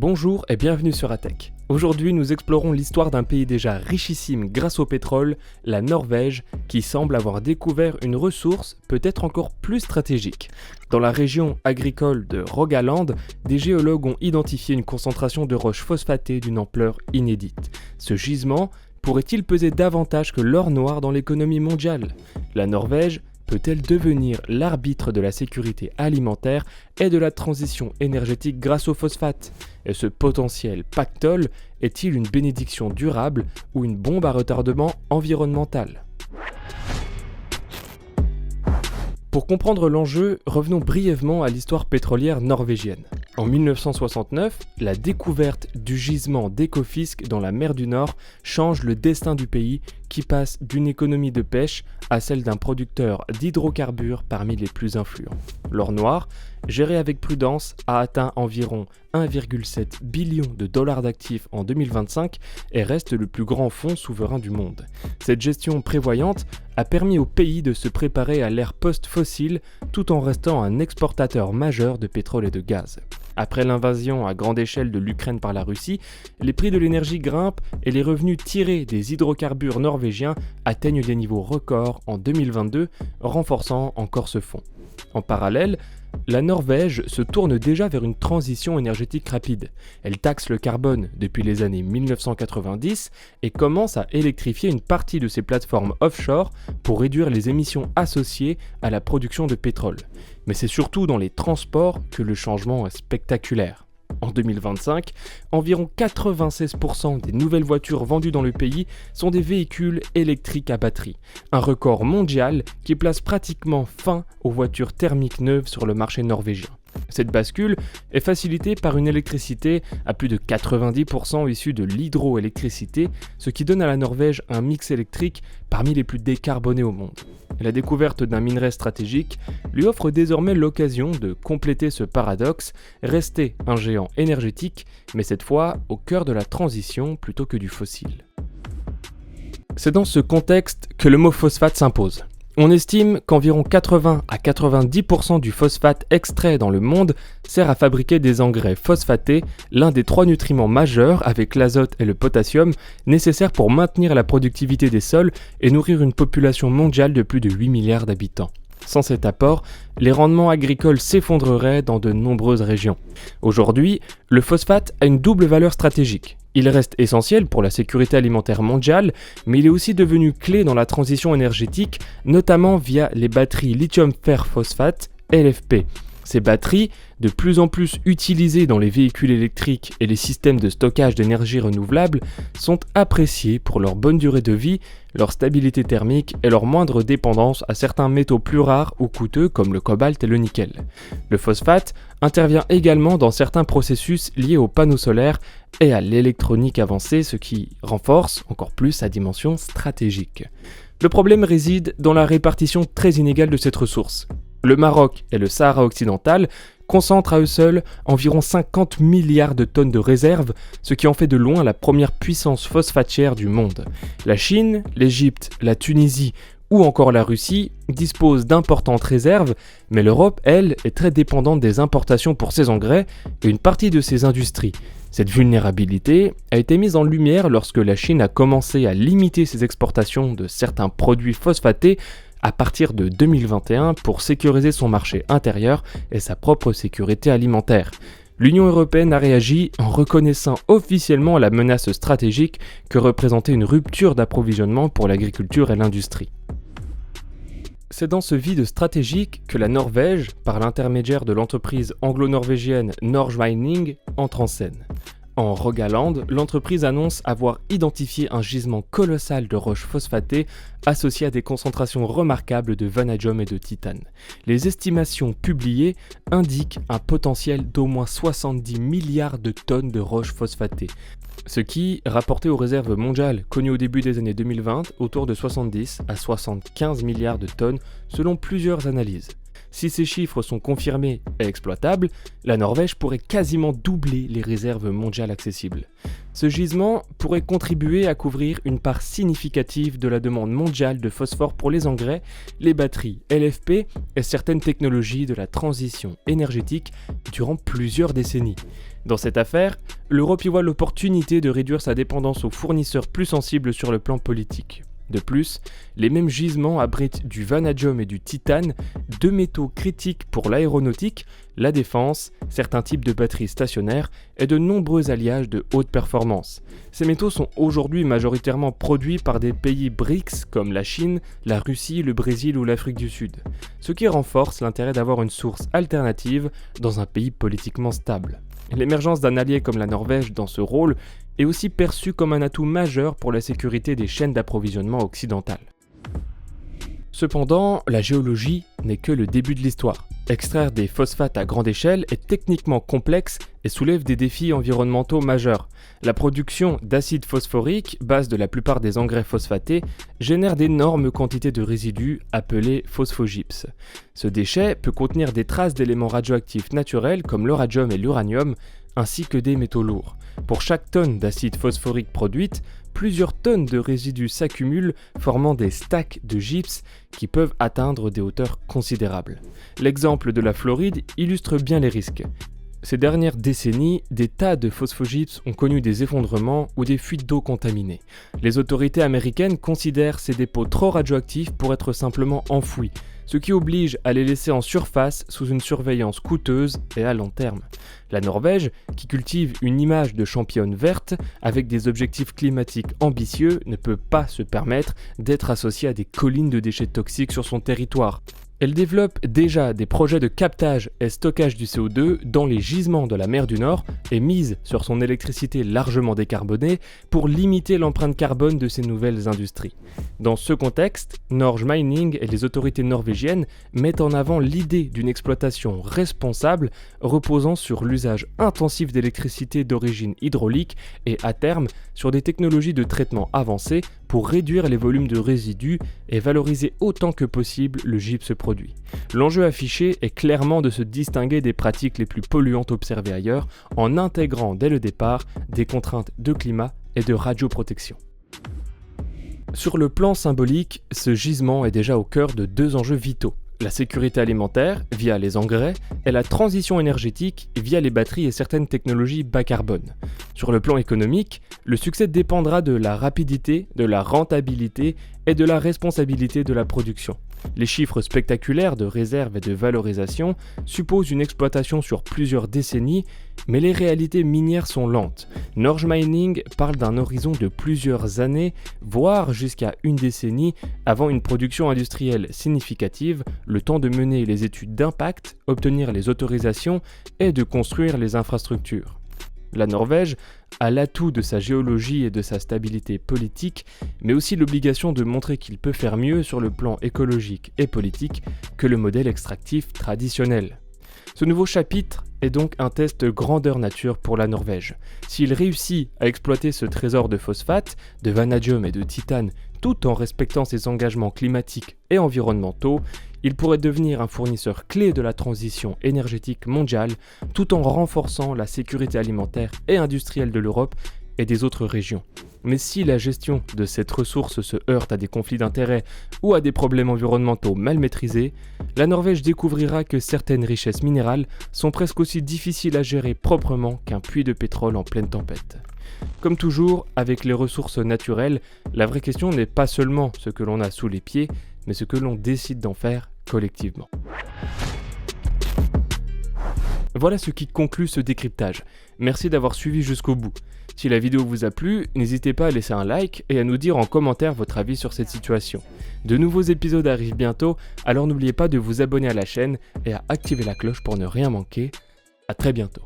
Bonjour et bienvenue sur Atech. Aujourd'hui, nous explorons l'histoire d'un pays déjà richissime grâce au pétrole, la Norvège, qui semble avoir découvert une ressource peut-être encore plus stratégique. Dans la région agricole de Rogaland, des géologues ont identifié une concentration de roches phosphatées d'une ampleur inédite. Ce gisement pourrait-il peser davantage que l'or noir dans l'économie mondiale ? La Norvège peut-elle devenir l'arbitre de la sécurité alimentaire et de la transition énergétique grâce au phosphate ? Et ce potentiel pactole est-il une bénédiction durable ou une bombe à retardement environnemental ? Pour comprendre l'enjeu, revenons brièvement à l'histoire pétrolière norvégienne. En 1969, la découverte du gisement d'Ecofisk dans la mer du Nord change le destin du pays qui passe d'une économie de pêche à celle d'un producteur d'hydrocarbures parmi les plus influents. L'or noir, géré avec prudence, a atteint environ 1,7 billion de dollars d'actifs en 2025 et reste le plus grand fonds souverain du monde. Cette gestion prévoyante a permis au pays de se préparer à l'ère post-fossile tout en restant un exportateur majeur de pétrole et de gaz. Après l'invasion à grande échelle de l'Ukraine par la Russie, les prix de l'énergie grimpent et les revenus tirés des hydrocarbures norvégiens atteignent des niveaux records en 2022, renforçant encore ce fonds. En parallèle, la Norvège se tourne déjà vers une transition énergétique rapide. Elle taxe le carbone depuis les années 1990 et commence à électrifier une partie de ses plateformes offshore pour réduire les émissions associées à la production de pétrole. Mais c'est surtout dans les transports que le changement est spectaculaire. En 2025, environ 96% des nouvelles voitures vendues dans le pays sont des véhicules électriques à batterie, un record mondial qui place pratiquement fin aux voitures thermiques neuves sur le marché norvégien. Cette bascule est facilitée par une électricité à plus de 90% issue de l'hydroélectricité, ce qui donne à la Norvège un mix électrique parmi les plus décarbonés au monde. La découverte d'un minerai stratégique lui offre désormais l'occasion de compléter ce paradoxe, rester un géant énergétique, mais cette fois au cœur de la transition plutôt que du fossile. C'est dans ce contexte que le mot phosphate s'impose. On estime qu'environ 80 à 90% du phosphate extrait dans le monde sert à fabriquer des engrais phosphatés, l'un des 3 nutriments majeurs avec l'azote et le potassium nécessaires pour maintenir la productivité des sols et nourrir une population mondiale de plus de 8 milliards d'habitants. Sans cet apport, les rendements agricoles s'effondreraient dans de nombreuses régions. Aujourd'hui, le phosphate a une double valeur stratégique. Il reste essentiel pour la sécurité alimentaire mondiale, mais il est aussi devenu clé dans la transition énergétique, notamment via les batteries lithium-fer-phosphate, LFP. Ces batteries, de plus en plus utilisées dans les véhicules électriques et les systèmes de stockage d'énergie renouvelable, sont appréciées pour leur bonne durée de vie, leur stabilité thermique et leur moindre dépendance à certains métaux plus rares ou coûteux comme le cobalt et le nickel. Le phosphate intervient également dans certains processus liés aux panneaux solaires et à l'électronique avancée, ce qui renforce encore plus sa dimension stratégique. Le problème réside dans la répartition très inégale de cette ressource. Le Maroc et le Sahara occidental concentrent à eux seuls environ 50 milliards de tonnes de réserves, ce qui en fait de loin la première puissance phosphatière du monde. La Chine, l'Égypte, la Tunisie ou encore la Russie disposent d'importantes réserves, mais l'Europe, elle, est très dépendante des importations pour ses engrais et une partie de ses industries. Cette vulnérabilité a été mise en lumière lorsque la Chine a commencé à limiter ses exportations de certains produits phosphatés à partir de 2021 pour sécuriser son marché intérieur et sa propre sécurité alimentaire. L'Union européenne a réagi en reconnaissant officiellement la menace stratégique que représentait une rupture d'approvisionnement pour l'agriculture et l'industrie. C'est dans ce vide stratégique que la Norvège, par l'intermédiaire de l'entreprise anglo-norvégienne Norge Mining, entre en scène. En Rogaland, l'entreprise annonce avoir identifié un gisement colossal de roches phosphatées associées à des concentrations remarquables de vanadium et de titane. Les estimations publiées indiquent un potentiel d'au moins 70 milliards de tonnes de roches phosphatées, ce qui, rapporté aux réserves mondiales connues au début des années 2020, autour de 70 à 75 milliards de tonnes selon plusieurs analyses. Si ces chiffres sont confirmés et exploitables, la Norvège pourrait quasiment doubler les réserves mondiales accessibles. Ce gisement pourrait contribuer à couvrir une part significative de la demande mondiale de phosphore pour les engrais, les batteries LFP et certaines technologies de la transition énergétique durant plusieurs décennies. Dans cette affaire, l'Europe y voit l'opportunité de réduire sa dépendance aux fournisseurs plus sensibles sur le plan politique. De plus, les mêmes gisements abritent du vanadium et du titane, deux métaux critiques pour l'aéronautique, la défense, certains types de batteries stationnaires et de nombreux alliages de haute performance. Ces métaux sont aujourd'hui majoritairement produits par des pays BRICS comme la Chine, la Russie, le Brésil ou l'Afrique du Sud, ce qui renforce l'intérêt d'avoir une source alternative dans un pays politiquement stable. L'émergence d'un allié comme la Norvège dans ce rôle est aussi perçue comme un atout majeur pour la sécurité des chaînes d'approvisionnement occidentales. Cependant, la géologie n'est que le début de l'histoire. Extraire des phosphates à grande échelle est techniquement complexe et soulève des défis environnementaux majeurs. La production d'acide phosphorique, base de la plupart des engrais phosphatés, génère d'énormes quantités de résidus appelés phosphogypses. Ce déchet peut contenir des traces d'éléments radioactifs naturels comme le radium et l'uranium, ainsi que des métaux lourds. Pour chaque tonne d'acide phosphorique produite, plusieurs tonnes de résidus s'accumulent, formant des stacks de gypse qui peuvent atteindre des hauteurs considérables. L'exemple de la Floride illustre bien les risques. Ces dernières décennies, des tas de phosphogypses ont connu des effondrements ou des fuites d'eau contaminées. Les autorités américaines considèrent ces dépôts trop radioactifs pour être simplement enfouis, ce qui oblige à les laisser en surface sous une surveillance coûteuse et à long terme. La Norvège, qui cultive une image de championne verte avec des objectifs climatiques ambitieux, ne peut pas se permettre d'être associée à des collines de déchets toxiques sur son territoire. Elle développe déjà des projets de captage et stockage du CO2 dans les gisements de la mer du Nord et mise sur son électricité largement décarbonée pour limiter l'empreinte carbone de ces nouvelles industries. Dans ce contexte, Norge Mining et les autorités norvégiennes mettent en avant l'idée d'une exploitation responsable reposant sur l'usage intensif d'électricité d'origine hydraulique et à terme sur des technologies de traitement avancées pour réduire les volumes de résidus et valoriser autant que possible le gypse produit. L'enjeu affiché est clairement de se distinguer des pratiques les plus polluantes observées ailleurs en intégrant dès le départ des contraintes de climat et de radioprotection. Sur le plan symbolique, ce gisement est déjà au cœur de deux enjeux vitaux. La sécurité alimentaire, via les engrais, et la transition énergétique, via les batteries et certaines technologies bas carbone. Sur le plan économique, le succès dépendra de la rapidité, de la rentabilité et de la responsabilité de la production. Les chiffres spectaculaires de réserve et de valorisation supposent une exploitation sur plusieurs décennies, mais les réalités minières sont lentes. Norge Mining parle d'un horizon de plusieurs années, voire jusqu'à une décennie, avant une production industrielle significative, le temps de mener les études d'impact, obtenir les autorisations et de construire les infrastructures. La Norvège a l'atout de sa géologie et de sa stabilité politique, mais aussi l'obligation de montrer qu'il peut faire mieux sur le plan écologique et politique que le modèle extractif traditionnel. Ce nouveau chapitre est donc un test grandeur nature pour la Norvège. S'il réussit à exploiter ce trésor de phosphate, de vanadium et de titane tout en respectant ses engagements climatiques et environnementaux, il pourrait devenir un fournisseur clé de la transition énergétique mondiale tout en renforçant la sécurité alimentaire et industrielle de l'Europe et des autres régions. Mais si la gestion de cette ressource se heurte à des conflits d'intérêts ou à des problèmes environnementaux mal maîtrisés, la Norvège découvrira que certaines richesses minérales sont presque aussi difficiles à gérer proprement qu'un puits de pétrole en pleine tempête. Comme toujours, avec les ressources naturelles, la vraie question n'est pas seulement ce que l'on a sous les pieds, mais ce que l'on décide d'en faire collectivement. Voilà ce qui conclut ce décryptage. Merci d'avoir suivi jusqu'au bout. Si la vidéo vous a plu, n'hésitez pas à laisser un like et à nous dire en commentaire votre avis sur cette situation. De nouveaux épisodes arrivent bientôt, alors n'oubliez pas de vous abonner à la chaîne et à activer la cloche pour ne rien manquer. À très bientôt.